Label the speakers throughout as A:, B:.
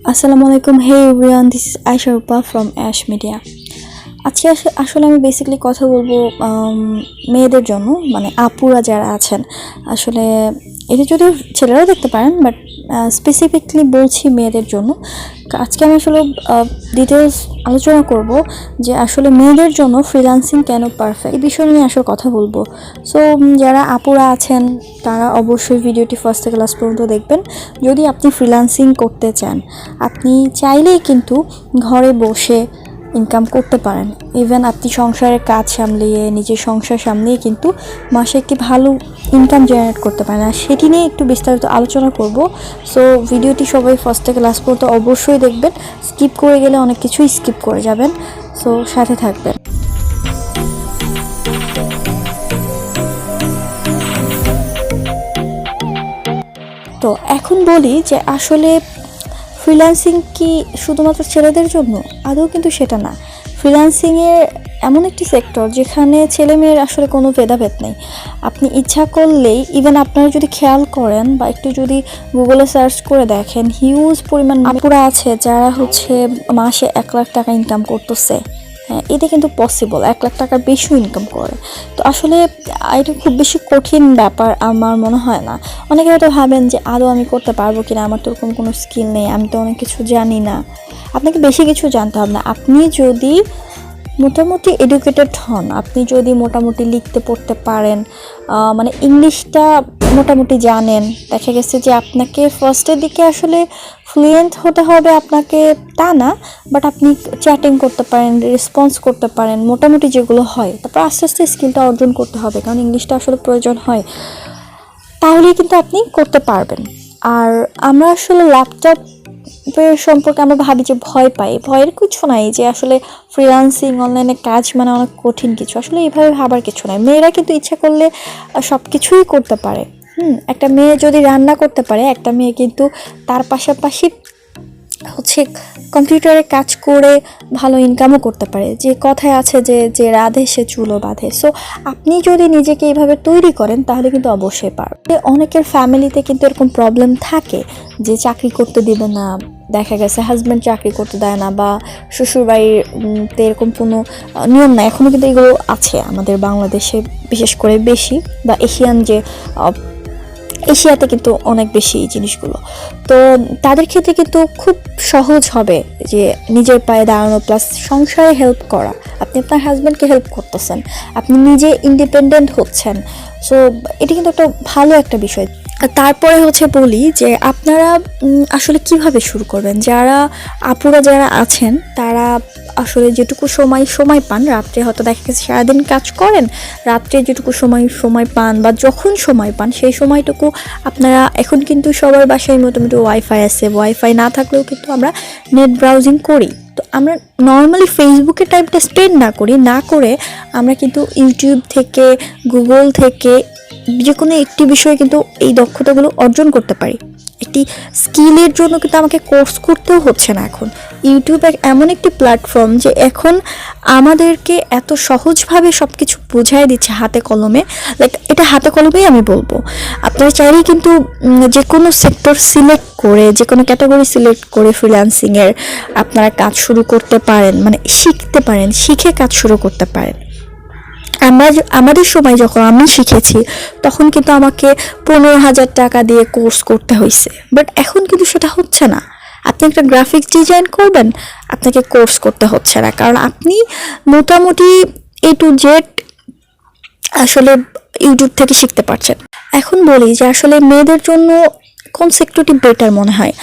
A: Assalamualaikum. Hey everyone, this is Aeysha Rupa from Ashmedia. আজকে আসলে আমি বেসিক্যালি কথা বলবো মেয়েদের জন্য, মানে আপুরা যারা আছেন। আসলে এটা যদি ছেলেরাও দেখতে পারেন, বাট স্পেসিফিকলি বলছি মেয়েদের জন্য। আজকে আমি আসলে ডিটেলস আলোচনা করব যে আসলে মেয়েদের জন্য ফ্রিল্যান্সিং কেন পারফেক্ট, এই বিষয় নিয়ে আসলে কথা বলবো। সো যারা আপুরা আছেন তারা অবশ্যই ভিডিওটি ফার্স্ট থেকে লাস্ট পর্যন্ত দেখবেন। যদি আপনি ফ্রিল্যান্সিং করতে চান, আপনি চাইলেই কিন্তু ঘরে বসে ইনকাম করতে পারেন। ইভেন আপনি সংসারের কাজ সামলিয়ে, নিজের সংসার সামলিয়ে কিন্তু মাসে একটি ভালো ইনকাম জেনারেট করতে পারেন। আর সেটি নিয়ে একটু বিস্তারিত আলোচনা করব। সো ভিডিওটি সবাই ফার্স্ট থেকে লাস্ট পর্যন্ত অবশ্যই দেখবেন। স্কিপ করে গেলে অনেক কিছুই স্কিপ করে যাবেন। সো সাথে থাকবেন। তো এখন বলি যে আসলে ফ্রিল্যান্সিং কি শুধুমাত্র ছেলেদের জন্য? আদৌ কিন্তু সেটা না। ফ্রিল্যান্সিংয়ের এমন একটি সেক্টর যেখানে ছেলে মেয়ের আসলে কোনো ভেদাভেদ নেই। আপনি ইচ্ছা করলেই, ইভেন আপনারা যদি খেয়াল করেন বা একটু যদি গুগলে সার্চ করে দেখেন, হিউজ পরিমাণ আপুরা আছে যারা মাসে 1 লাখ টাকা ইনকাম করতেছে। হ্যাঁ, এটা কিন্তু পসিবল, 1 লাখ টাকার বেশিও ইনকাম করে। তো আসলে এটা খুব বেশি কঠিন ব্যাপার আমার মনে হয় না। অনেকে হয়তো ভাবেন যে আদৌ আমি করতে পারবো কিনা, আমার তো ওরকম কোনো স্কিল নেই, আমি তো অনেক কিছু জানি না। আপনাকে বেশি কিছু জানতে হবে না। আপনি যদি মোটামুটি এডুকেটেড হন, আপনি যদি মোটামুটি লিখতে পড়তে পারেন, মানে ইংলিশটা মোটামুটি জানেন, দেখা গেছে যে আপনাকে ফার্স্টের দিকে আসলে ফ্লুয়েন্ট হতে হবে আপনাকে তা না, বাট আপনি চ্যাটিং করতে পারেন, রেসপন্স করতে পারেন, মোটামুটি যেগুলো হয়। তারপর আস্তে আস্তে স্কিলটা অর্জন করতে হবে, কারণ ইংলিশটা আসলে প্রয়োজন হয়। তাহলেই কিন্তু আপনি করতে পারবেন। আর আমরা আসলে ল্যাপটপ সম্পর্কে আমরা ভাবি যে ভয় পাই। ভয়ের কিছু নাই, যে আসলে ফ্রিল্যান্সিং অনলাইনে কাজ মানে অনেক কঠিন কিছু। আসলে এইভাবে ভাবার কিছু নাই। মেয়েরা কিন্তু ইচ্ছা করলে সব কিছুই করতে পারে। একটা মেয়ে যদি রান্না করতে পারে, একটা মেয়ে কিন্তু তার পাশাপাশি কম্পিউটারে কাজ করে ভালো ইনকামও করতে পারে। যে কথায় আছে যে রাধে সে চুলো বাঁধে। সো আপনি যদি নিজেকে এইভাবে তৈরি করেন তাহলে কিন্তু অবশ্যই পারবেন। অনেকের ফ্যামিলিতে কিন্তু এরকম প্রবলেম থাকে যে চাকরি করতে দিবে না, দেখা গেছে হাজব্যান্ড চাকরি করতে দেয় না, বা শ্বশুরবাড়িতে এরকম কোনো নিয়ম না। এখনও কিন্তু এগুলো আছে আমাদের বাংলাদেশে বিশেষ করে বেশি, বা এশিয়াতে কিন্তু অনেক বেশি এই জিনিসগুলো। তো তাদের ক্ষেত্রে কিন্তু খুব সহজ হবে যে নিজের পায়ে দাঁড়ানো, প্লাস সংসারে হেল্প করা। আপনি আপনার হাজব্যান্ডকে হেল্প করতেছেন, আপনি নিজে ইন্ডিপেন্ডেন্ট হচ্ছেন। সো এটা কিন্তু একটা ভালো একটা বিষয়। তারপরে বলি যে আপনারা আসলে কিভাবে শুরু করবেন। আপুরা যারা আছেন তারা আসলে যেটুকু সময় পান, রাত্রে হয়তো দেখা গেছে সারাদিন কাজ করেন, রাত্রে যেটুকু সময় পান বা যখন সময় পান সেই সময়টুকু আপনারা, এখন কিন্তু সবার বাসায় মোটামুটি ওয়াইফাই আছে, ওয়াইফাই না থাকলেও কিন্তু আমরা নেট ব্রাউজিং করি। তো আমরা নর্মালি ফেসবুকে টাইমটা স্পেন্ড না করে আমরা কিন্তু ইউটিউব থেকে, গুগল থেকে যে কোনো একটি বিষয়ে কিন্তু এই দক্ষতাগুলো অর্জন করতে পারি। একটি স্কিলের জন্য কিন্তু আমাকে কোর্স করতেও হচ্ছে না। এখন ইউটিউব এমন একটি প্ল্যাটফর্ম যে এখন আমাদেরকে এত সহজভাবে সব কিছু বোঝাই দিচ্ছে হাতে কলমে। এটা হাতে কলমেই আমি বলবো। আপনারা চাইলেই কিন্তু যে কোনো সেক্টর সিলেক্ট করে, যে কোনো ক্যাটাগরি সিলেক্ট করে ফ্রিল্যান্সিংয়ের আপনারা কাজ শুরু করতে পারেন, মানে শিখতে পারেন, শিখে কাজ শুরু করতে পারেন। আমাদের সময় যখন আমি শিখেছি তখন কিন্তু আমাকে 15,000 টাকা দিয়ে কোর্স করতে হয়েছে, বাট এখন কিন্তু সেটা হচ্ছে না। আপনি একটা গ্রাফিক্স ডিজাইন করবেন, আপনাকে কোর্স করতে হচ্ছে না, কারণ আপনি মোটামুটি A to Z আসলে ইউটিউব থেকে শিখতে পারছেন। এখন বলি যে আসলে মেয়েদের জন্য কোন সেক্টরটি বেটার মনে হয়।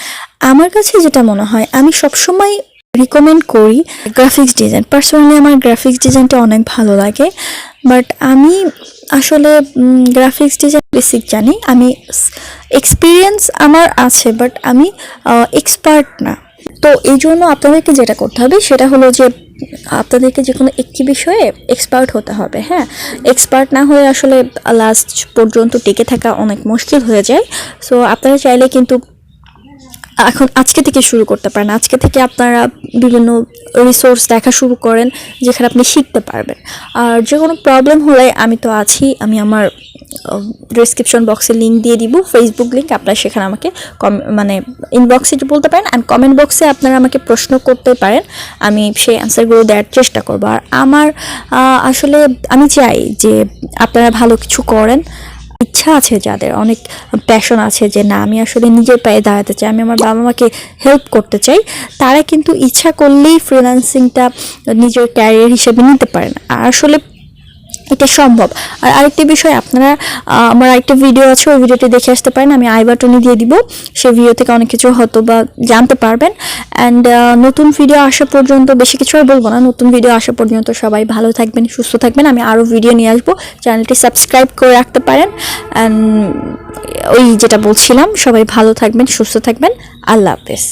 A: আমার কাছে যেটা মনে হয়, আমি সবসময় রিকমেন্ড করি গ্রাফিক্স ডিজাইন। পার্সোনালি আমার গ্রাফিক্স ডিজাইনটা অনেক ভালো লাগে, বাট আমি আসলে গ্রাফিক্স ডিজাইন বেসিক জানি। আমি এক্সপিরিয়েন্স আমার আছে, বাট আমি এক্সপার্ট না। তো এই জন্য আপনাদেরকে যেটা করতে হবে সেটা হলো যে আপনাদেরকে যে কোনো একটি বিষয়ে এক্সপার্ট হতে হবে। হ্যাঁ, এক্সপার্ট না হয়ে আসলে লাস্ট পর্যন্ত টিকে থাকা অনেক মুশকিল হয়ে যায়। সো আপনারা চাইলে কিন্তু এখন আজকে থেকে শুরু করতে পারেন। আজকে থেকে আপনারা বিভিন্ন রিসোর্স দেখা শুরু করেন যেখানে আপনি শিখতে পারবেন। আর যে কোনো প্রবলেম হলে আমি তো আছি, আমি আমার ডিসক্রিপশন বক্সে লিঙ্ক দিয়ে দিব, ফেসবুক লিঙ্ক, আপনারা সেখানে আমাকে মানে ইনবক্সে বলতে পারেন, অ্যান্ড কমেন্ট বক্সে আপনারা আমাকে প্রশ্ন করতে পারেন, আমি সেই অ্যান্সারগুলো দেওয়ার চেষ্টা করবো। আর আমার আসলে আমি চাই যে আপনারা ভালো কিছু করেন। ইচ্ছা আছে যাদের, অনেক প্যাশন আছে যে না আমি আসলে নিজের পায়ে দাঁড়াতে চাই, আমি আমার বাবা মাকে হেল্প করতে চাই, তারা কিন্তু ইচ্ছা করলেই ফ্রিল্যান্সিংটা নিজের ক্যারিয়ার হিসেবে নিতে পারেন। আর আসলে এটা সম্ভব। আর আরেকটি বিষয়, আপনারা আমার আরেকটা ভিডিও আছে, ওই ভিডিওটি দেখে আসতে পারেন, আমি আই বাটনে দিয়ে দিব, সেই ভিডিও থেকে অনেক কিছু হয়তো বা জানতে পারবেন। অ্যান্ড নতুন ভিডিও আসা পর্যন্ত বেশি কিছু আর বলবো না, নতুন ভিডিও আসা পর্যন্ত সবাই ভালো থাকবেন, সুস্থ থাকবেন, আমি আরও ভিডিও নিয়ে আসবো, চ্যানেলটি সাবস্ক্রাইব করে রাখতে পারেন। অ্যান্ড ওই যেটা বলছিলাম, সবাই ভালো থাকবেন, সুস্থ থাকবেন, আল্লাহ হাফেজ।